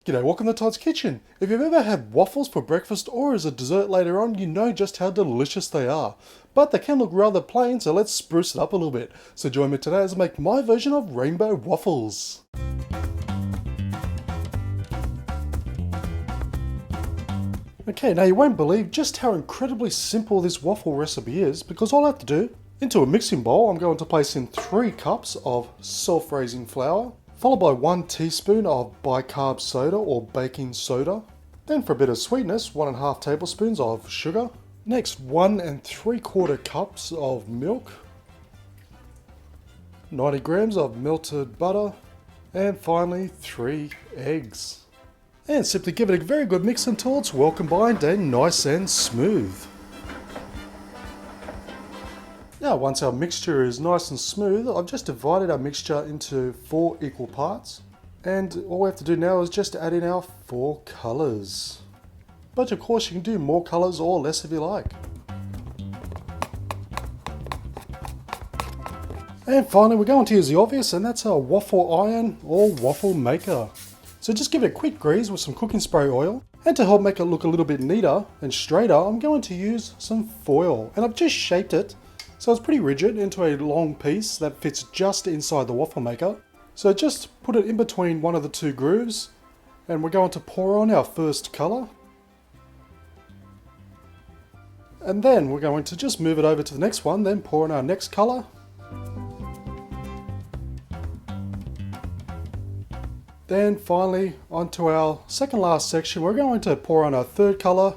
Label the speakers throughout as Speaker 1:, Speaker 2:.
Speaker 1: G'day, welcome to Todd's Kitchen. If you've ever had waffles for breakfast or as a dessert later on, you know just how delicious they are. But they can look rather plain, so let's spruce it up a little bit. So join me today as I make my version of rainbow waffles. Okay, now you won't believe just how incredibly simple this waffle recipe is, because all I have to do, into a mixing bowl, I'm going to place in 3 cups of self-raising flour, followed by 1 teaspoon of bicarb soda or baking soda. Then for a bit of sweetness, 1.5 tablespoons of sugar. Next, 1 3/4 cups of milk, 90 grams of melted butter, and finally 3 eggs. And simply give it a very good mix until it's well combined and nice and smooth. Now once our mixture is nice and smooth, I've just divided our mixture into 4 equal parts. And all we have to do now is just add in our 4 colours. But of course you can do more colours or less if you like. And finally we're going to use the obvious, and that's our waffle iron or waffle maker. So just give it a quick grease with some cooking spray oil. And to help make it look a little bit neater and straighter, I'm going to use some foil. And I've just shaped it so it's pretty rigid into a long piece that fits just inside the waffle maker. So just put it in between one of the 2 grooves, and we're going to pour on our first colour. And then we're going to just move it over to the next one, then pour on our next colour. Then finally onto our second last section, we're going to pour on our 3rd colour.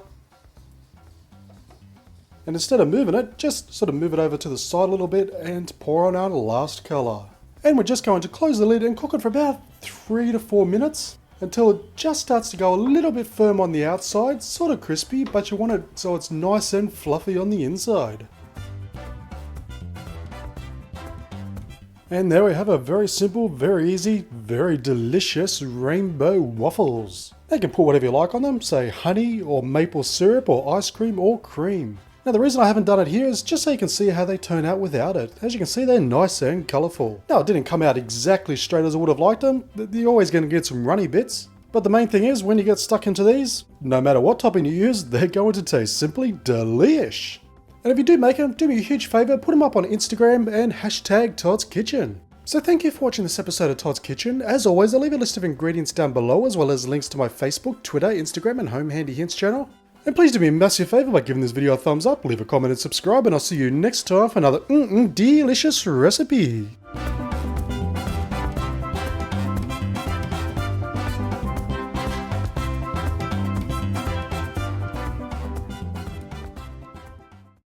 Speaker 1: And instead of moving it, just sort of move it over to the side a little bit and pour on our last colour. And we're just going to close the lid and cook it for about 3 to 4 minutes until it just starts to go a little bit firm on the outside, sort of crispy, but you want it so it's nice and fluffy on the inside. And there we have a very simple, very easy, very delicious rainbow waffles. You can put whatever you like on them, say honey or maple syrup or ice cream or cream. Now the reason I haven't done it here is just so you can see how they turn out without it. As you can see, they're nice and colourful. Now it didn't come out exactly straight as I would have liked them. You're always going to get some runny bits. But the main thing is, when you get stuck into these, no matter what topping you use, they're going to taste simply delish. And if you do make them, do me a huge favour, put them up on Instagram and hashtag Todd's Kitchen. So thank you for watching this episode of Todd's Kitchen. As always, I'll leave a list of ingredients down below, as well as links to my Facebook, Twitter, Instagram and Home Handy Hints channel. And please do me a massive favour by giving this video a thumbs up, leave a comment and subscribe, and I'll see you next time for another delicious recipe.